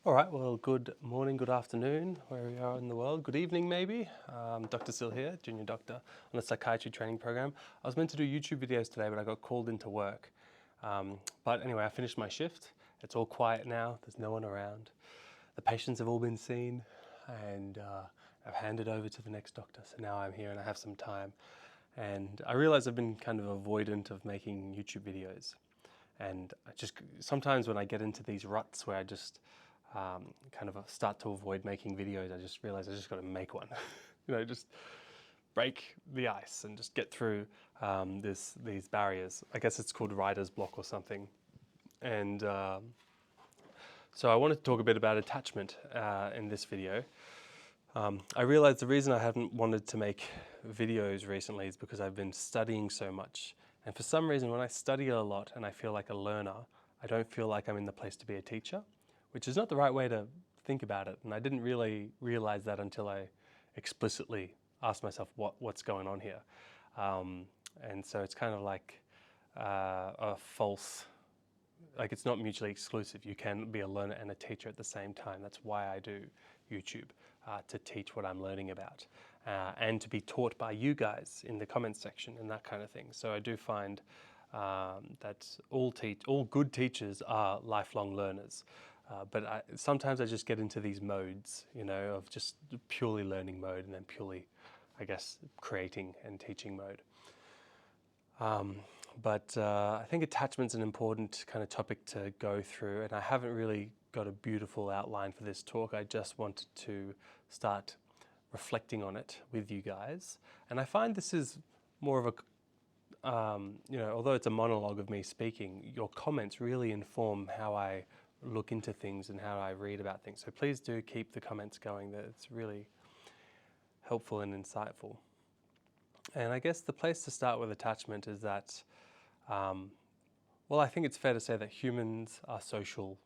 All right, well, good morning, good afternoon, wherever you are in the world. Good evening, maybe. Dr. Sil here, junior doctor on a psychiatry training program. I was meant to do YouTube videos today, but I got called into work. But anyway, I finished my shift. It's all quiet now. There's no one around. The patients have all been seen, and I've handed over to the next doctor. So now I'm here and I have some time. And I realize I've been kind of avoidant of making YouTube videos. And I just sometimes when I get into these ruts where I just kind of start to avoid making videos, I just realize I just got to make one. Just break the ice and just get through these barriers. I guess it's called writer's block or something. And so I wanted to talk a bit about attachment in this video. I realized the reason I haven't wanted to make videos recently is because I've been studying so much. And for some reason, when I study a lot and I feel like a learner, I don't feel like I'm in the place to be a teacher, which is not the right way to think about it. And I didn't really realize that until I explicitly asked myself what's going on here. And so it's kind of like a false, like it's not mutually exclusive. You can be a learner and a teacher at the same time. That's why I do YouTube, to teach what I'm learning about and to be taught by you guys in the comments section and that kind of thing. So I do find that all good teachers are lifelong learners. But sometimes I just get into these modes, of just purely learning mode and then purely, I guess, creating and teaching mode. But I think attachment's an important kind of topic to go through, and I haven't really got a beautiful outline for this talk. I just wanted to start reflecting on it with you guys. And I find this is more of a, although it's a monologue of me speaking, your comments really inform how I look into things and how I read about things. So please do keep the comments going. It's really helpful and insightful. And I guess the place to start with attachment is that, I think it's fair to say that humans are social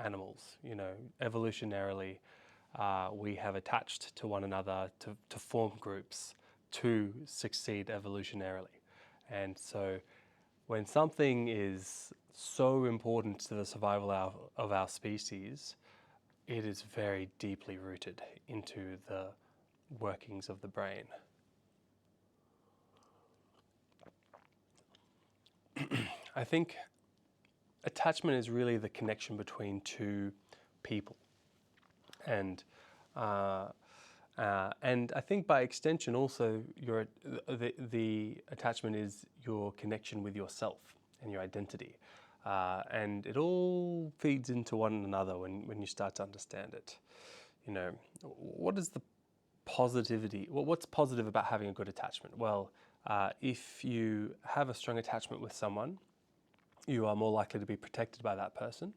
animals. Evolutionarily, we have attached to one another to form groups to succeed evolutionarily. And so when something is so important to the survival of our species, it is very deeply rooted into the workings of the brain. I think attachment is really the connection between two people. And I think by extension also the attachment is your connection with yourself and your identity. And it all feeds into one another when you start to understand it. What is the positivity? What's positive about having a good attachment? Well, if you have a strong attachment with someone, you are more likely to be protected by that person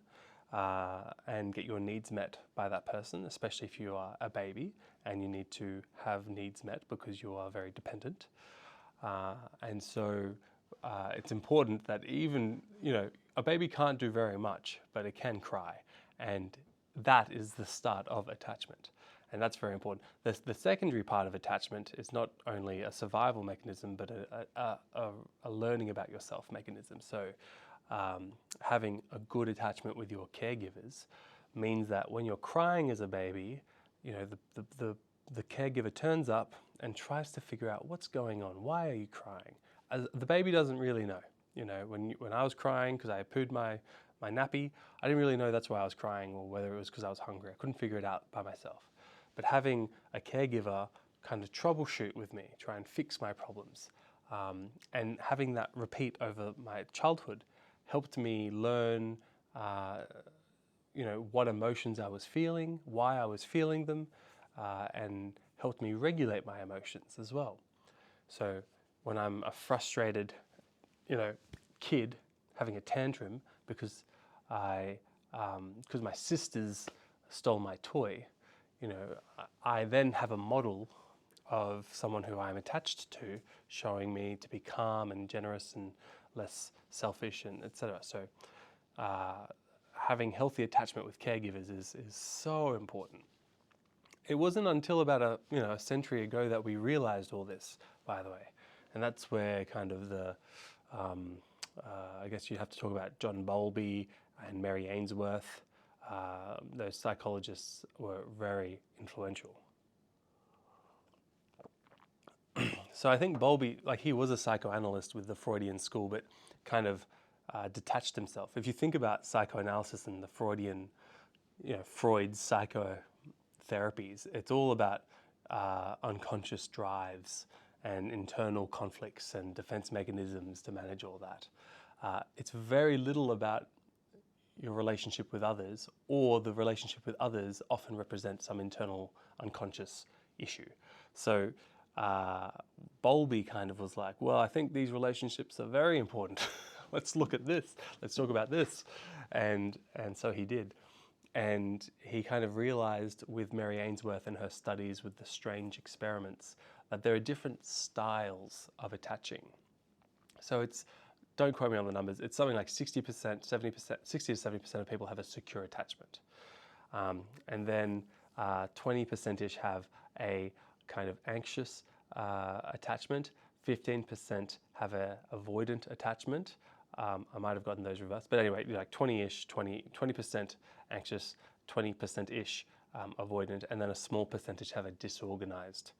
and get your needs met by that person, especially if you are a baby and you need to have needs met because you are very dependent. And so it's important that even, a baby can't do very much, but it can cry. And that is the start of attachment. And that's very important. The secondary part of attachment is not only a survival mechanism, but a learning about yourself mechanism. So having a good attachment with your caregivers means that when you're crying as a baby, the caregiver turns up and tries to figure out what's going on. Why are you crying? The baby doesn't really know. When I was crying because I had pooed my nappy, I didn't really know that's why I was crying or whether it was because I was hungry. I couldn't figure it out by myself. But having a caregiver kind of troubleshoot with me, try and fix my problems, and having that repeat over my childhood helped me learn, what emotions I was feeling, why I was feeling them, and helped me regulate my emotions as well. So when I'm a frustrated, kid having a tantrum because because my sisters stole my toy, I then have a model of someone who I'm attached to, showing me to be calm and generous and less selfish and etc. So having healthy attachment with caregivers is so important. It wasn't until about a century ago that we realized all this, by the way. And that's where kind of I guess you have to talk about John Bowlby and Mary Ainsworth those psychologists were very influential. So I think Bowlby, like he was a psychoanalyst with the Freudian school, but kind of detached himself. If you think about psychoanalysis and the Freudian, Freud's psychotherapies, it's all about unconscious drives and internal conflicts and defense mechanisms to manage all that. It's very little about your relationship with others, or the relationship with others often represents some internal unconscious issue. So Bowlby kind of was like, well, I think these relationships are very important. Let's look at this. Let's talk about this. And so he did. And he kind of realized with Mary Ainsworth and her studies with the strange experiments that there are different styles of attaching. So it's, don't quote me on the numbers, it's something like 60%, 70%, 60 to 70% of people have a secure attachment. And then 20%-ish have a kind of anxious attachment, 15% have a avoidant attachment. I might have gotten those reversed, but anyway, like 20% anxious, 20%-ish avoidant, and then a small percentage have a disorganized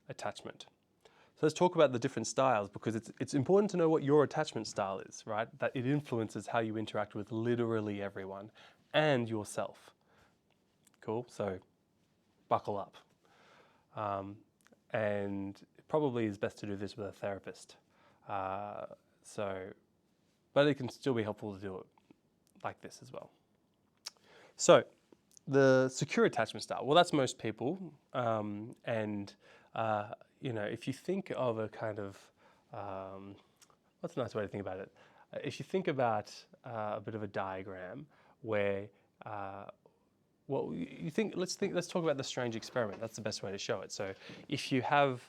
attachment. So let's talk about the different styles, because it's important to know what your attachment style is, right? That it influences how you interact with literally everyone and yourself. Cool, so buckle up. And it probably is best to do this with a therapist. But it can still be helpful to do it like this as well. So the secure attachment style, well, that's most people. If you think of a kind of, what's a nice way to think about it? If you think about a bit of a diagram where, let's talk about the strange experiment. That's the best way to show it. So if you have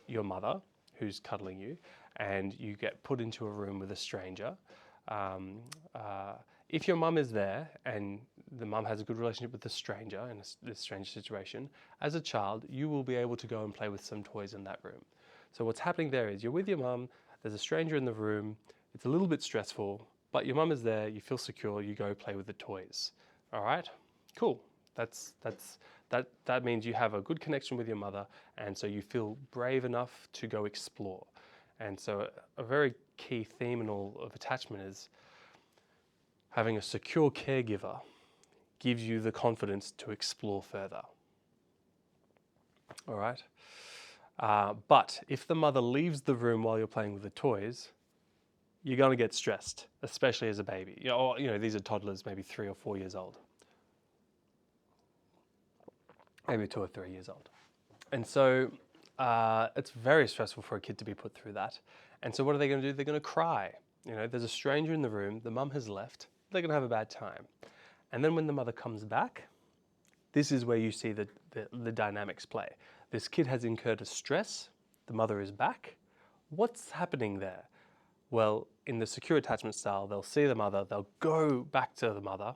your mother who's cuddling you and you get put into a room with a stranger, if your mum is there and the mum has a good relationship with the stranger in this strange situation, as a child, you will be able to go and play with some toys in that room. So what's happening there is you're with your mum, there's a stranger in the room, it's a little bit stressful, but your mum is there, you feel secure, you go play with the toys. All right? Cool. That means you have a good connection with your mother, and so you feel brave enough to go explore. And so a very key theme in all of attachment is having a secure caregiver gives you the confidence to explore further. All right? But if the mother leaves the room while you're playing with the toys, you're going to get stressed, especially as a baby. These are toddlers, maybe 3 or 4 years old. Maybe 2 or 3 years old. And so it's very stressful for a kid to be put through that. And so what are they going to do? They're going to cry. There's a stranger in the room, the mum has left, they're going to have a bad time. And then when the mother comes back, this is where you see the dynamics play. This kid has incurred a stress, the mother is back. What's happening there? Well, in the secure attachment style, they'll see the mother, they'll go back to the mother.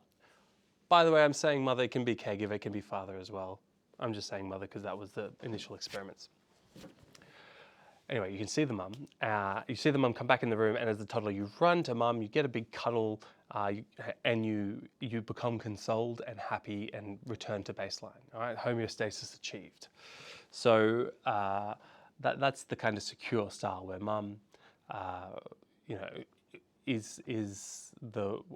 By the way, I'm saying mother, it can be caregiver, it can be father as well. I'm just saying mother because that was the initial experiments. Anyway, you can see the mum. You see the mum come back in the room, and as the toddler, you run to mum, you get a big cuddle, and you become consoled and happy and return to baseline. All right, homeostasis achieved. So that's the kind of secure style where mum,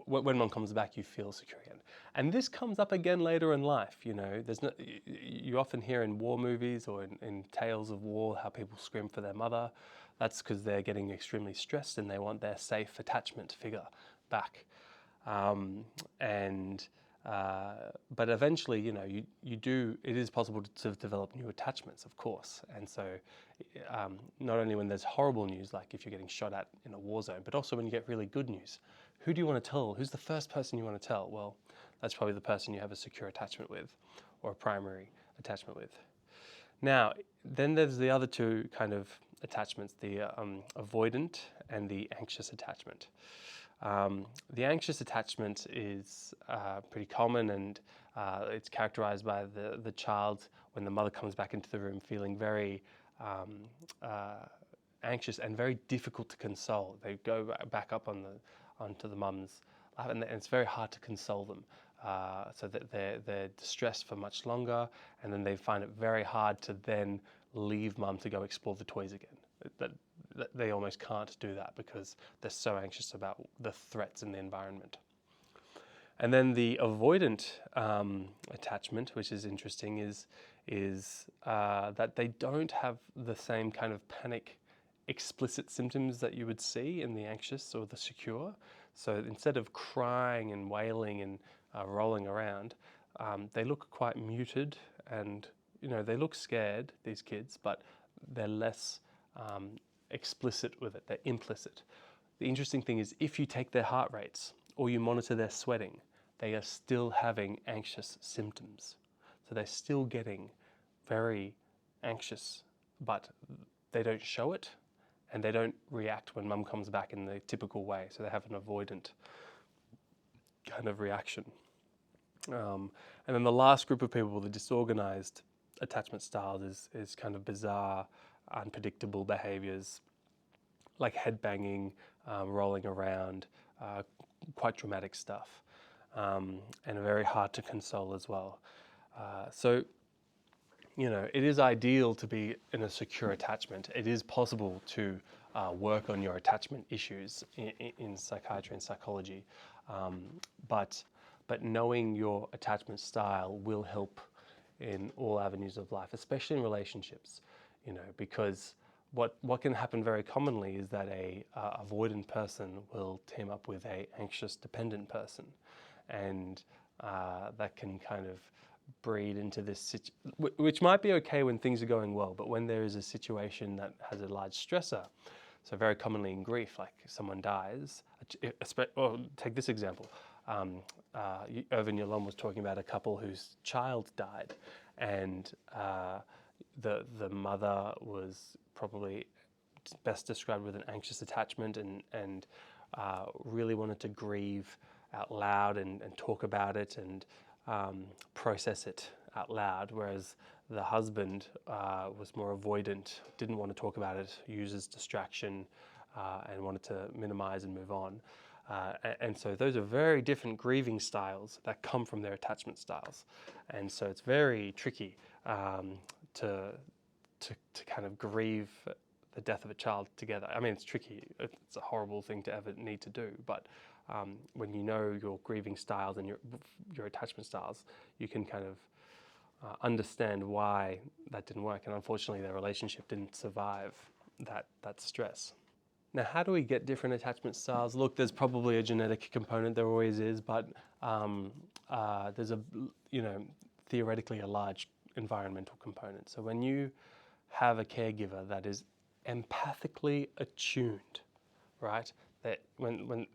when mum comes back, you feel secure again. And this comes up again later in life. You often hear in war movies or in tales of war how people scream for their mother. That's because they're getting extremely stressed and they want their safe attachment figure back. But eventually, it is possible to develop new attachments, of course. And so not only when there's horrible news, like if you're getting shot at in a war zone, but also when you get really good news. Who do you want to tell? Who's the first person you want to tell? Well, that's probably the person you have a secure attachment with or a primary attachment with. Now, then there's the other two kind of attachments, the avoidant and the anxious attachment. The anxious attachment is pretty common, and it's characterized by the child, when the mother comes back into the room, feeling very anxious and very difficult to console. They go back up onto the mum's lap, and it's very hard to console them. so that they're distressed for much longer, and then they find it very hard to then leave mum to go explore the toys again. That they almost can't do that because they're so anxious about the threats in the environment. And then the avoidant attachment, which is interesting, is that they don't have the same kind of panic explicit symptoms that you would see in the anxious or the secure. So instead of crying and wailing and rolling around, they look quite muted, and they look scared, these kids, but they're less explicit with it. They're implicit. The interesting thing is, if you take their heart rates or you monitor their sweating, they are still having anxious symptoms. So they're still getting very anxious, but they don't show it, and they don't react when mum comes back in the typical way. So they have an avoidant kind of reaction. And then the last group of people, the disorganized attachment styles, is kind of bizarre, unpredictable behaviors like headbanging, rolling around, quite dramatic stuff, and very hard to console as well. So it is ideal to be in a secure attachment. It is possible to work on your attachment issues in psychiatry and psychology, but knowing your attachment style will help in all avenues of life, especially in relationships. Because what can happen very commonly is that a avoidant person will team up with a anxious dependent person, and that can kind of breed into this which might be okay when things are going well, but when there is a situation that has a large stressor, so very commonly in grief, like someone dies, or take this example, Irvin Yalom was talking about a couple whose child died, and the mother was probably best described with an anxious attachment, and really wanted to grieve out loud and talk about it and process it out loud, whereas the husband was more avoidant, didn't want to talk about it, uses distraction, and wanted to minimize and move on. And so those are very different grieving styles that come from their attachment styles. And so it's very tricky to kind of grieve the death of a child together. I mean, it's tricky. It's a horrible thing to ever need to do, but when you know your grieving styles and your attachment styles, you can kind of understand why that didn't work. And unfortunately, their relationship didn't survive that stress. Now, how do we get different attachment styles? Look, there's probably a genetic component, there always is, but there's theoretically a large environmental component. So when you have a caregiver that is empathically attuned, right? That when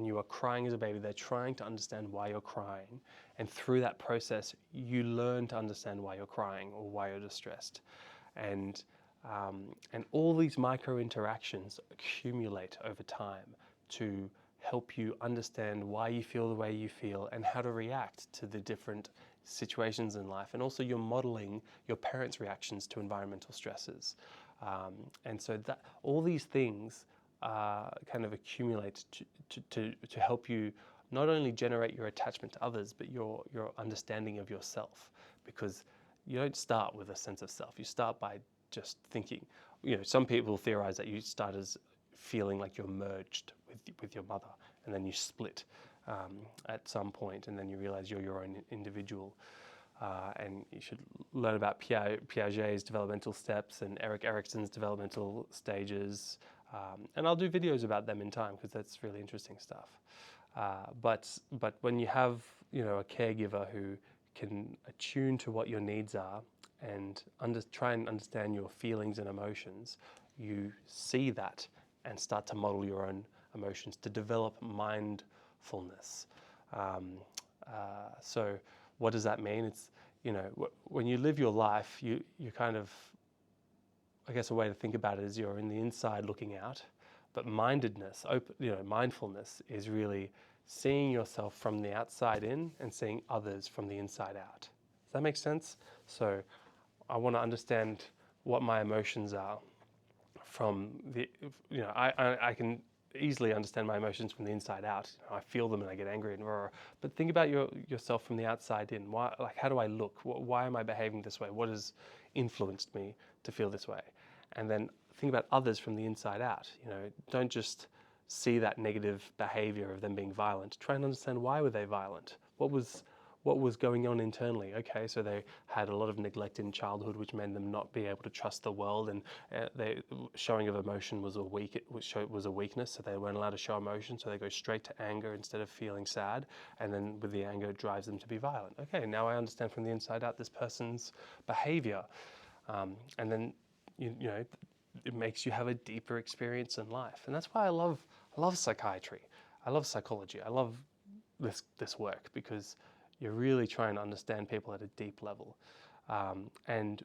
you are crying as a baby, they're trying to understand why you're crying, and through that process, you learn to understand why you're crying or why you're distressed, and all these micro interactions accumulate over time to help you understand why you feel the way you feel and how to react to the different situations in life. And also you're modeling your parents' reactions to environmental stresses. And so that all these things kind of accumulate to help you not only generate your attachment to others, but your understanding of yourself. Because you don't start with a sense of self. You start by just thinking. Some people theorize that you start as feeling like you're merged with your mother, and then you split at some point, and then you realize you're your own individual. And you should learn about Piaget's developmental steps and Erik Erikson's developmental stages. And I'll do videos about them in time, because that's really interesting stuff. But when you have a caregiver who can attune to what your needs are and try and understand your feelings and emotions, you see that and start to model your own emotions, to develop mindfulness. So what does that mean? It's, when you live your life, you kind of, I guess a way to think about it is you're in the inside looking out, but mindfulness is really seeing yourself from the outside in and seeing others from the inside out. Does that make sense? So I want to understand what my emotions are from the, I can easily understand my emotions from the inside out. You know, I feel them and I get angry and roar. But think about yourself from the outside in. Why, like, how do I look? Why am I behaving this way? What has influenced me to feel this way? And then think about others from the inside out. You know, don't just see that negative behavior of them being violent. Try and understand, why were they violent? What was going on internally? Okay, so they had a lot of neglect in childhood, which made them not be able to trust the world, and showing of emotion was a weakness, so they weren't allowed to show emotion, so they go straight to anger instead of feeling sad, and then with the anger it drives them to be violent. Okay, now I understand from the inside out this person's behavior, and then you know, it makes you have a deeper experience in life, and that's why I love psychiatry, I love psychology, I love this work, because you're really trying to understand people at a deep level. And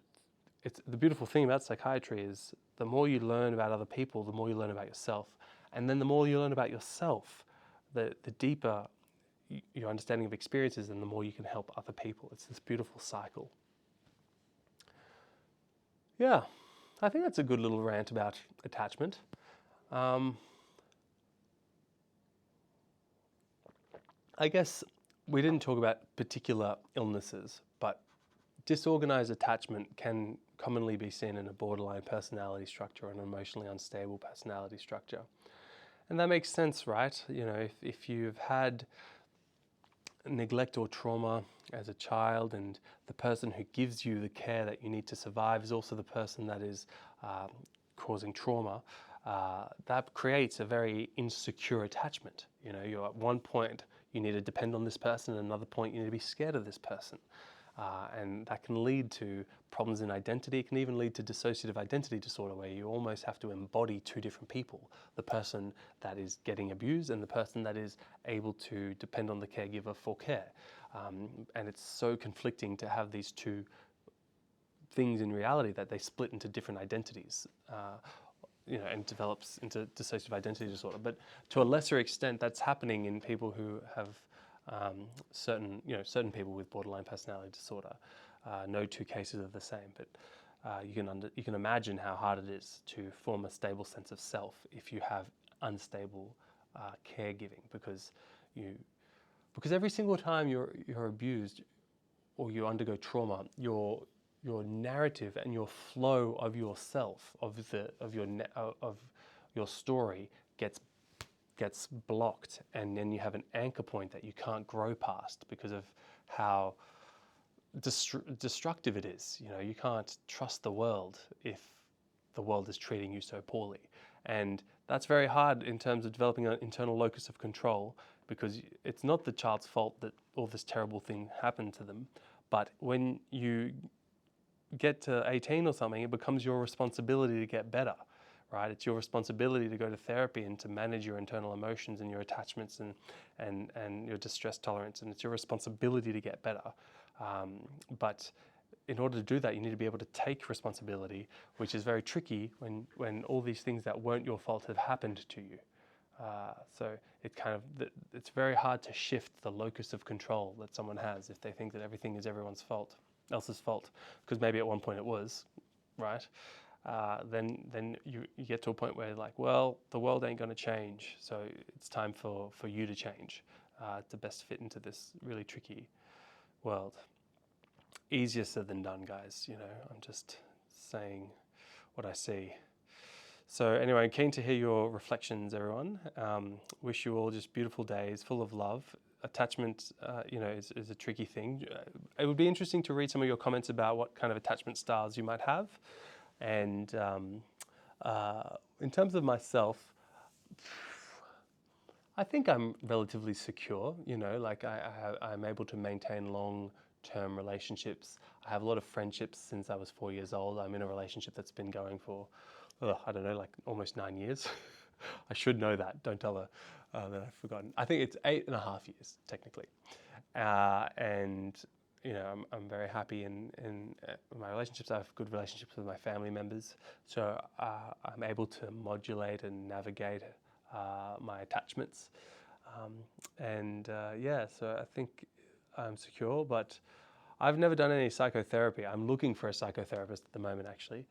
it's the beautiful thing about psychiatry is the more you learn about other people, the more you learn about yourself. And then the more you learn about yourself, the deeper your understanding of experiences, and the more you can help other people. It's this beautiful cycle. Yeah, I think that's a good little rant about attachment. I guess we didn't talk about particular illnesses, but disorganized attachment can commonly be seen in a borderline personality structure or an emotionally unstable personality structure. And that makes sense, right? You know, if you've had neglect or trauma as a child, and the person who gives you the care that you need to survive is also the person that is causing trauma, that creates a very insecure attachment. You know, you're at one point you need to depend on this person, and another point you need to be scared of this person. And that can lead to problems in identity. It can even lead to dissociative identity disorder, where you almost have to embody two different people, the person that is getting abused and the person that is able to depend on the caregiver for care. And it's so conflicting to have these two things in reality that they split into different identities. You know, and develops into dissociative identity disorder. But to a lesser extent, that's happening in people who have certain people with borderline personality disorder. No two cases are the same, but you can imagine how hard it is to form a stable sense of self if you have unstable caregiving, because every single time you're abused or you undergo trauma, your narrative and your flow of yourself, of your story gets blocked, and then you have an anchor point that you can't grow past because of how destructive it is. You know, you can't trust the world if the world is treating you so poorly, and that's very hard in terms of developing an internal locus of control, because it's not the child's fault that all this terrible thing happened to them, but when you get to 18 or something, it becomes your responsibility to get better, right? It's your responsibility to go to therapy and to manage your internal emotions and your attachments and your distress tolerance, and it's your responsibility to get better. But in order to do that, you need to be able to take responsibility, which is very tricky when all these things that weren't your fault have happened to you. So it's very hard to shift the locus of control that someone has if they think that everything is everyone's fault, else's fault, because maybe at one point it was, right? Then you get to a point where you're like, well, the world ain't going to change, so it's time for you to change to best fit into this really tricky world. Easier said than done, guys. You know, I'm just saying what I see. So anyway, I'm keen to hear your reflections, everyone. Wish you all just beautiful days, full of love. Attachment, is a tricky thing. It would be interesting to read some of your comments about what kind of attachment styles you might have. And in terms of myself, I think I'm relatively secure. You know, like I'm able to maintain long-term relationships. I have a lot of friendships since I was 4 years old. I'm in a relationship that's been going for, I don't know, like almost 9 years. I should know that. Don't tell her that I've forgotten. I think it's 8.5 years, technically. And, you know, I'm very happy in my relationships. I have good relationships with my family members. So I'm able to modulate and navigate my attachments. So I think I'm secure, but I've never done any psychotherapy. I'm looking for a psychotherapist at the moment, actually.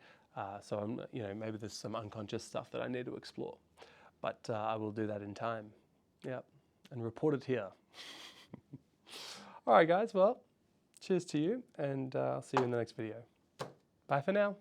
So maybe there's some unconscious stuff that I need to explore. but I will do that in time. Yeah, and report it here. All right, guys. Well, cheers to you, and I'll see you in the next video. Bye for now.